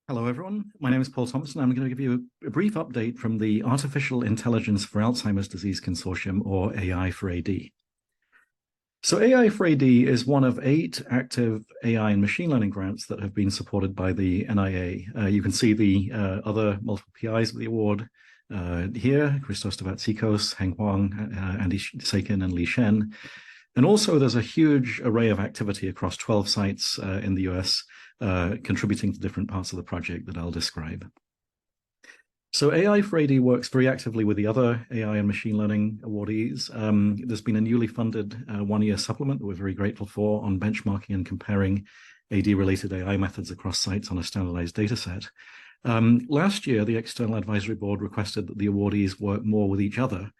Hello, everyone. My name is Paul Thompson. I'm going to give you a brief update from the Artificial Intelligence for Alzheimer's Disease Consortium, or AI4AD. So AI4AD is one of 8 active AI and machine learning grants that have been supported by the NIA. You can see the other multiple PIs of the award here: Christos Stavratsikos, Heng Huang, Andy Sakin, and Li Shen. And also, there's a huge array of activity across 12 sites in the US, contributing to different parts of the project that I'll describe. So AI4AD works very actively with the other AI and machine learning awardees. There's been a newly funded one-year supplement that we're very grateful for on benchmarking and comparing AD-related AI methods across sites on a standardized data set. Last year, the External Advisory Board requested that the awardees work more with each other.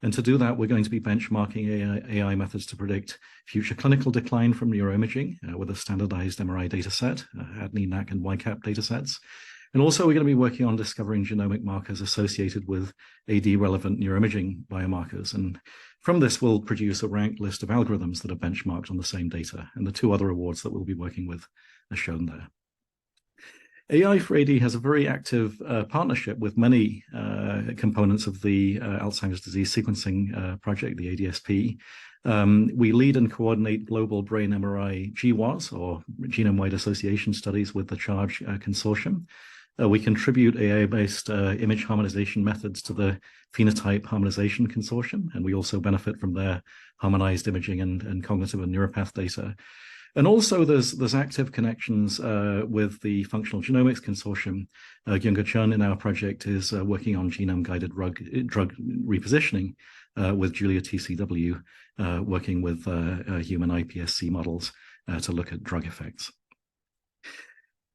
And to do that, we're going to be benchmarking AI methods to predict future clinical decline from neuroimaging with a standardized MRI dataset, ADNI, NAC, and YCAP datasets. And also, we're going to be working on discovering genomic markers associated with AD-relevant neuroimaging biomarkers. And from this, we'll produce a ranked list of algorithms that are benchmarked on the same data. And the 2 other awards that we'll be working with are shown there. AI4AD has a very active partnership with many components of the Alzheimer's disease sequencing project, the ADSP. We lead and coordinate global brain MRI GWAS, or genome-wide association studies, with the CHARGE consortium. We contribute AI-based image harmonization methods to the Phenotype Harmonization Consortium, and we also benefit from their harmonized imaging and cognitive and neuropath data. And also, there's active connections with the Functional Genomics Consortium. Gyunga Chun in our project is working on genome-guided drug repositioning with Julia TCW, working with human iPSC models to look at drug effects.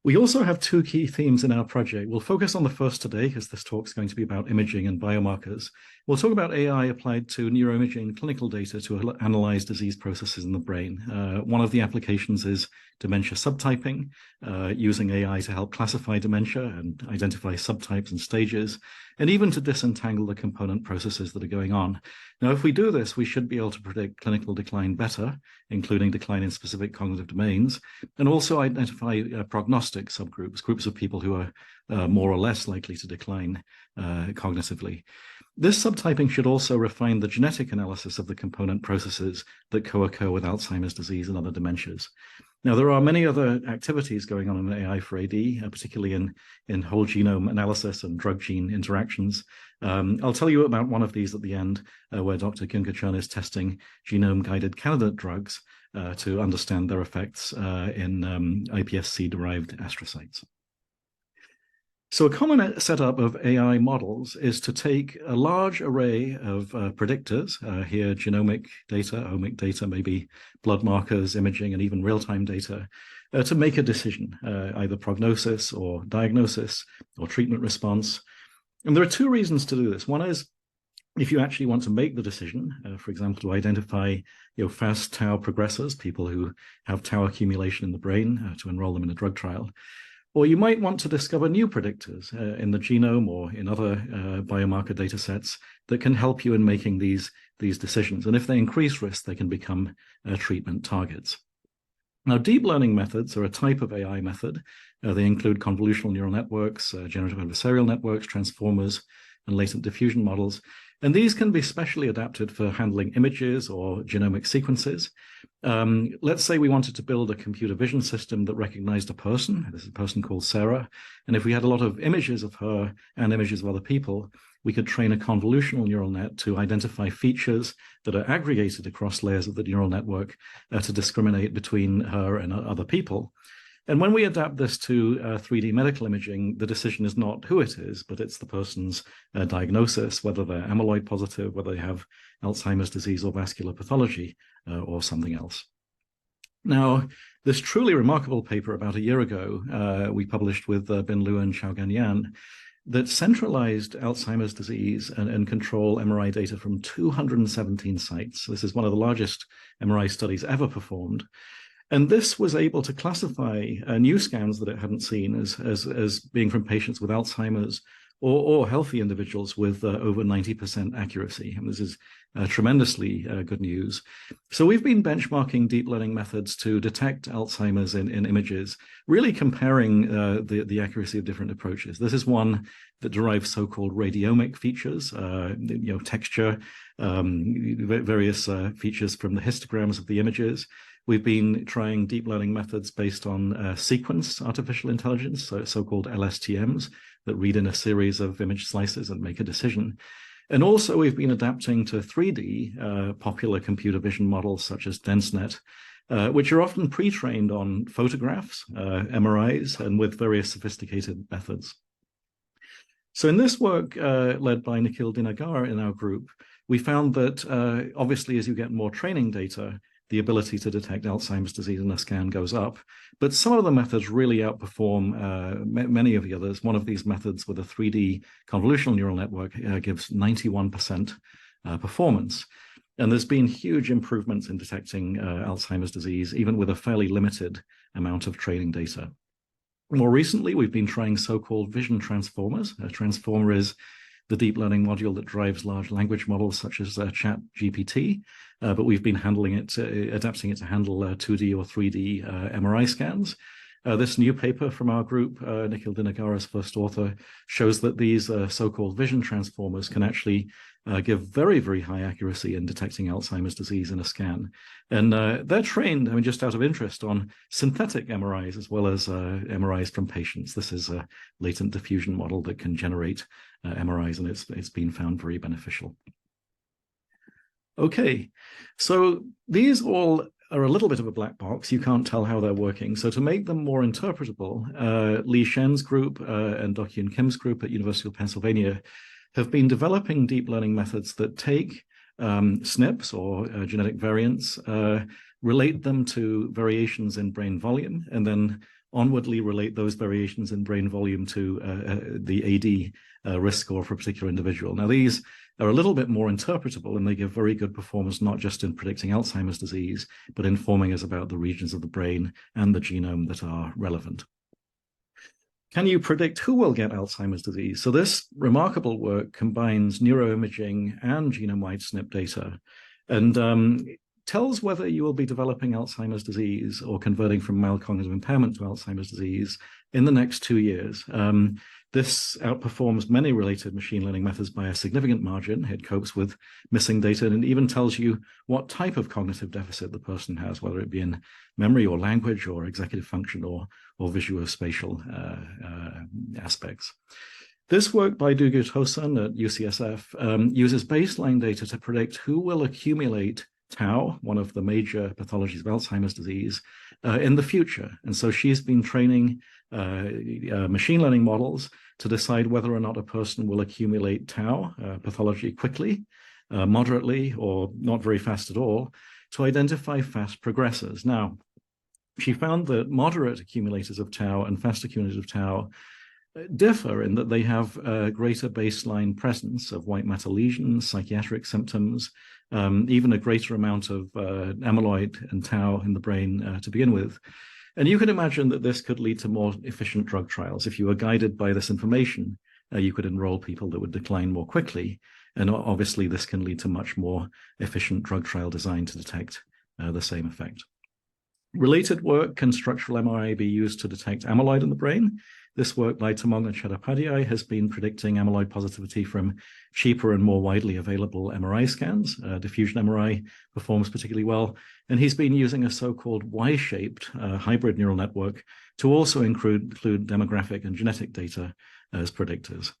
We also have 2 key themes in our project. We'll focus on the first today, because this talk is going to be about imaging and biomarkers. We'll talk about AI applied to neuroimaging clinical data to analyze disease processes in the brain. One of the applications is dementia subtyping, using AI to help classify dementia and identify subtypes and stages, and even to disentangle the component processes that are going on. Now, if we do this, we should be able to predict clinical decline better, including decline in specific cognitive domains, and also identify prognostic subgroups, groups of people who are more or less likely to decline cognitively. This subtyping should also refine the genetic analysis of the component processes that co-occur with Alzheimer's disease and other dementias. Now, there are many other activities going on in AI4AD, particularly in whole genome analysis and drug-gene interactions. I'll tell you about one of these at the end, where Dr. Gyunga Chun is testing genome-guided candidate drugs to understand their effects in iPSC-derived astrocytes. So a common setup of AI models is to take a large array of predictors, here genomic data, omic data, maybe blood markers, imaging, and even real-time data, to make a decision, either prognosis or diagnosis or treatment response. And there are 2 reasons to do this. One is, if you actually want to make the decision, for example, to identify fast tau progressors, people who have tau accumulation in the brain, to enroll them in a drug trial. Or you might want to discover new predictors in the genome or in other biomarker data sets that can help you in making these decisions. And if they increase risk, they can become treatment targets. Now, deep learning methods are a type of AI method. They include convolutional neural networks, generative adversarial networks, transformers, and latent diffusion models. And these can be specially adapted for handling images or genomic sequences. Let's say we wanted to build a computer vision system that recognized a person. This is a person called Sarah. And if we had a lot of images of her and images of other people, we could train a convolutional neural net to identify features that are aggregated across layers of the neural network to discriminate between her and other people. And when we adapt this to 3D medical imaging, the decision is not who it is, but it's the person's diagnosis, whether they're amyloid positive, whether they have Alzheimer's disease or vascular pathology, or something else. Now, this truly remarkable paper about a year ago, we published with Bin Liu and Xiaogan Yan, that centralized Alzheimer's disease and control MRI data from 217 sites. This is one of the largest MRI studies ever performed. And this was able to classify new scans that it hadn't seen as being from patients with Alzheimer's or healthy individuals with over 90% accuracy. And this is tremendously good news. So we've been benchmarking deep learning methods to detect Alzheimer's in images, really comparing the accuracy of different approaches. This is one that derives so-called radiomic features, texture, various features from the histograms of the images. We've been trying deep learning methods based on sequence artificial intelligence, so-called LSTMs, that read in a series of image slices and make a decision. And also we've been adapting to 3D popular computer vision models such as DenseNet, which are often pre-trained on photographs, MRIs, and with various sophisticated methods. So in this work led by Nikhil Dinagar in our group, we found that obviously as you get more training data, the ability to detect Alzheimer's disease in a scan goes up. But some of the methods really outperform many of the others. One of these methods with a 3D convolutional neural network gives 91% performance. And there's been huge improvements in detecting Alzheimer's disease, even with a fairly limited amount of training data. More recently, we've been trying so-called vision transformers. A transformer is the deep learning module that drives large language models such as ChatGPT, but we've been adapting it to handle 2D or 3D MRI scans. This new paper from our group, Nikhil Dinagar as first author, shows that these so-called vision transformers can actually give very, very high accuracy in detecting Alzheimer's disease in a scan. And they're trained, I mean, just out of interest, on synthetic MRIs as well as MRIs from patients. This is a latent diffusion model that can generate MRIs, and it's been found very beneficial. Okay, so these all are a little bit of a black box. You can't tell how they're working. So to make them more interpretable, Li Shen's group and Dok-Yoon Kim's group at University of Pennsylvania have been developing deep learning methods that take SNPs or genetic variants, relate them to variations in brain volume, and then onwardly relate those variations in brain volume to the AD risk score for a particular individual. Now, these are a little bit more interpretable, and they give very good performance, not just in predicting Alzheimer's disease, but informing us about the regions of the brain and the genome that are relevant. Can you predict who will get Alzheimer's disease? So this remarkable work combines neuroimaging and genome-wide SNP data, and tells whether you will be developing Alzheimer's disease or converting from mild cognitive impairment to Alzheimer's disease in the next 2 years. This outperforms many related machine learning methods by a significant margin. It copes with missing data, and it even tells you what type of cognitive deficit the person has, whether it be in memory or language or executive function or visuospatial aspects. This work by Dugut Hosan at UCSF uses baseline data to predict who will accumulate tau, one of the major pathologies of Alzheimer's disease, in the future. And so she's been training machine learning models to decide whether or not a person will accumulate tau pathology quickly, moderately, or not very fast at all, to identify fast progressors. Now, she found that moderate accumulators of tau and fast accumulators of tau differ in that they have a greater baseline presence of white matter lesions, psychiatric symptoms, even a greater amount of amyloid and tau in the brain to begin with. And you can imagine that this could lead to more efficient drug trials. If you were guided by this information, you could enroll people that would decline more quickly. And obviously, this can lead to much more efficient drug trial design to detect the same effect. Related work, can structural MRI be used to detect amyloid in the brain? This work by Tamong and Chattopadhyay has been predicting amyloid positivity from cheaper and more widely available MRI scans. Diffusion MRI performs particularly well. And he's been using a so-called Y-shaped hybrid neural network to also include demographic and genetic data as predictors.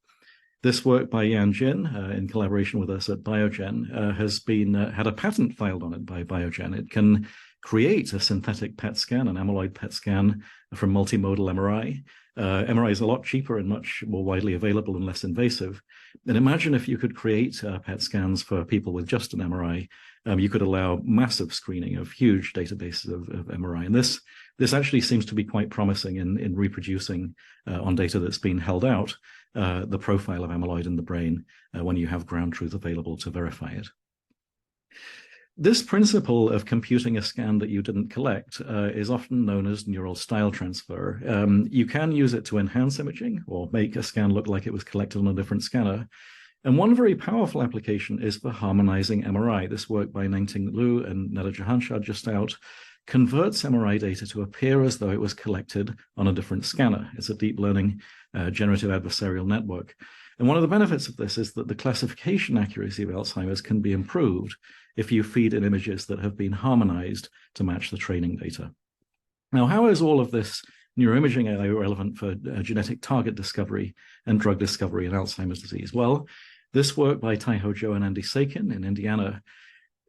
This work by Yan Jin, in collaboration with us at Biogen, has been had a patent filed on it by Biogen. It can create a synthetic PET scan, an amyloid PET scan from multimodal MRI. MRI is a lot cheaper and much more widely available and less invasive. And imagine if you could create PET scans for people with just an MRI. You could allow massive screening of huge databases of MRI. And this actually seems to be quite promising in reproducing on data that's been held out, the profile of amyloid in the brain when you have ground truth available to verify it. This principle of computing a scan that you didn't collect is often known as neural style transfer. You can use it to enhance imaging or make a scan look like it was collected on a different scanner. And one very powerful application is for harmonizing MRI. This work by Nengting Liu and Neda Jahanshah just out converts MRI data to appear as though it was collected on a different scanner. It's a deep learning generative adversarial network. And one of the benefits of this is that the classification accuracy of Alzheimer's can be improved if you feed in images that have been harmonized to match the training data. Now, how is all of this neuroimaging AI relevant for genetic target discovery and drug discovery in Alzheimer's disease? Well, this work by Taiho Zhou and Andy Sakin in Indiana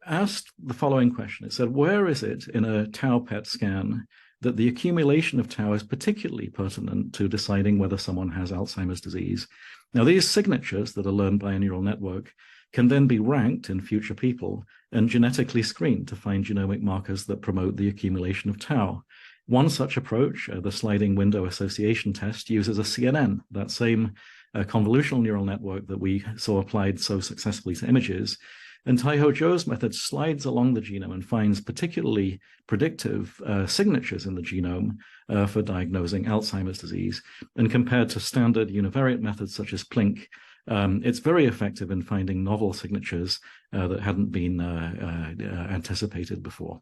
asked the following question. It said, where is it in a tau PET scan that the accumulation of tau is particularly pertinent to deciding whether someone has Alzheimer's disease? Now, these signatures that are learned by a neural network can then be ranked in future people and genetically screened to find genomic markers that promote the accumulation of tau. One such approach, the sliding window association test, uses a CNN, that same convolutional neural network that we saw applied so successfully to images. And Taiho Zhou's method slides along the genome and finds particularly predictive signatures in the genome for diagnosing Alzheimer's disease. And compared to standard univariate methods such as PLINK, it's very effective in finding novel signatures that hadn't been anticipated before.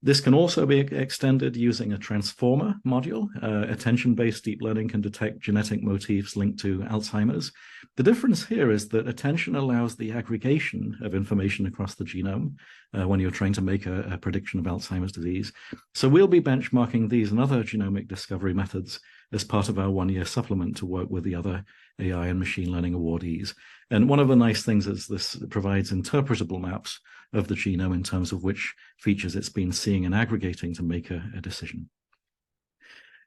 This can also be extended using a transformer module. Attention-based deep learning can detect genetic motifs linked to Alzheimer's. The difference here is that attention allows the aggregation of information across the genome when you're trying to make a prediction of Alzheimer's disease. So we'll be benchmarking these and other genomic discovery methods as part of our one-year supplement to work with the other AI and machine learning awardees. And one of the nice things is this provides interpretable maps of the genome in terms of which features it's been seeing and aggregating to make a decision.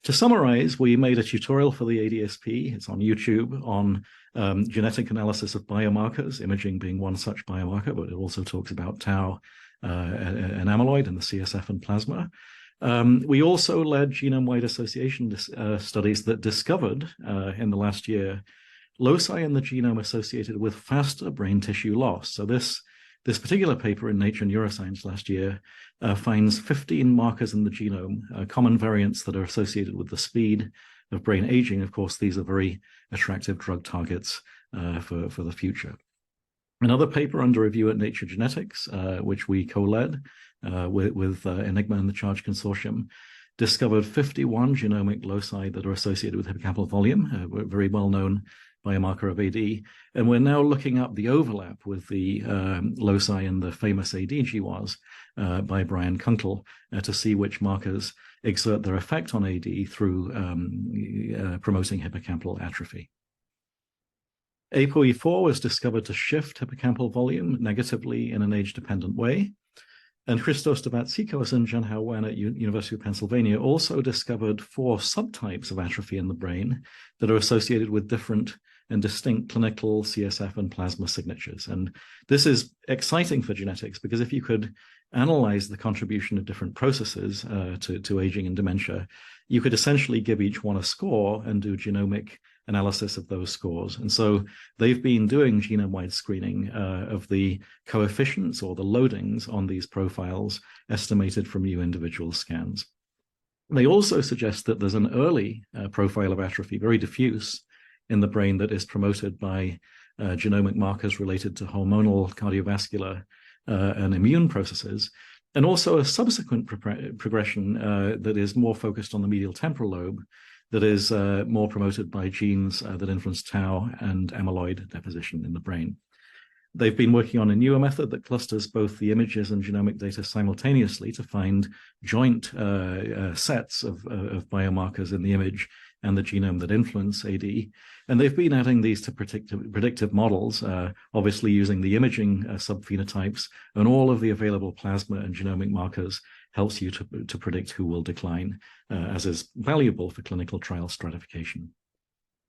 To summarize, we made a tutorial for the ADSP, it's on YouTube, on genetic analysis of biomarkers, imaging being one such biomarker, but it also talks about tau and amyloid in the CSF and plasma. We also led genome-wide association studies that discovered in the last year loci in the genome associated with faster brain tissue loss. So this particular paper in Nature Neuroscience last year finds 15 markers in the genome, common variants that are associated with the speed of brain aging. Of course, these are very attractive drug targets for the future. Another paper under review at Nature Genetics, which we co-led with Enigma and the Charge Consortium, discovered 51 genomic loci that are associated with hippocampal volume, a very well-known biomarker of AD. And we're now looking up the overlap with the loci in the famous AD GWAS by Brian Kunkel to see which markers exert their effect on AD through promoting hippocampal atrophy. ApoE4 was discovered to shift hippocampal volume negatively in an age-dependent way. And Christos Davatzikos and Zhenhao Wen at University of Pennsylvania also discovered 4 subtypes of atrophy in the brain that are associated with different and distinct clinical CSF and plasma signatures. And this is exciting for genetics because if you could analyze the contribution of different processes to aging and dementia, you could essentially give each one a score and do genomic analysis of those scores. And so they've been doing genome-wide screening of the coefficients or the loadings on these profiles estimated from new individual scans. They also suggest that there's an early profile of atrophy, very diffuse, in the brain that is promoted by genomic markers related to hormonal, cardiovascular, and immune processes, and also a subsequent progression that is more focused on the medial temporal lobe, that is more promoted by genes that influence tau and amyloid deposition in the brain. They've been working on a newer method that clusters both the images and genomic data simultaneously to find joint sets of biomarkers in the image and the genome that influence AD. And they've been adding these to predictive models, obviously using the imaging subphenotypes, and all of the available plasma and genomic markers helps you to predict who will decline, as is valuable for clinical trial stratification.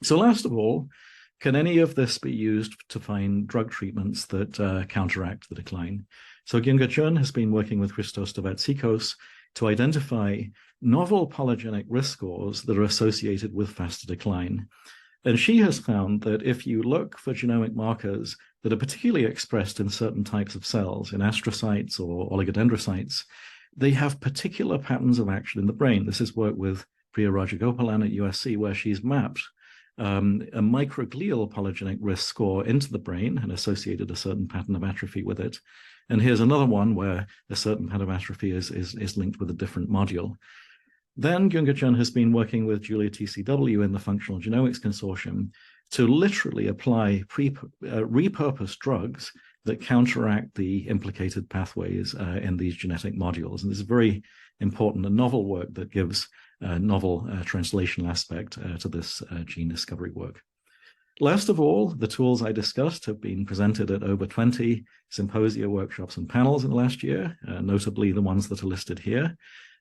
So last of all, can any of this be used to find drug treatments that counteract the decline? So Gyunga Chun has been working with Christos Davatzikos to identify novel polygenic risk scores that are associated with faster decline. And she has found that if you look for genomic markers that are particularly expressed in certain types of cells, in astrocytes or oligodendrocytes, they have particular patterns of action in the brain. This is work with Priya Rajagopalan at USC, where she's mapped a microglial polygenic risk score into the brain and associated a certain pattern of atrophy with it. And here's another one where a certain pattern of atrophy is linked with a different module. Then Gyunga-Chun has been working with Julia TCW in the Functional Genomics Consortium to literally apply repurposed drugs that counteract the implicated pathways in these genetic modules. And this is very important and novel work that gives a novel translational aspect to this gene discovery work. Last of all, the tools I discussed have been presented at over 20 symposia, workshops, and panels in the last year, notably the ones that are listed here.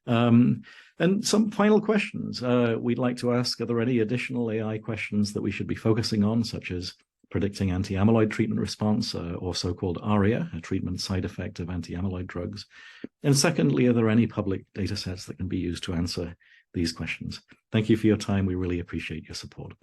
And some final questions we'd like to ask: are there any additional AI questions that we should be focusing on, such as predicting anti-amyloid treatment response, or so-called ARIA, a treatment side effect of anti-amyloid drugs? And secondly, are there any public data sets that can be used to answer these questions? Thank you for your time. We really appreciate your support.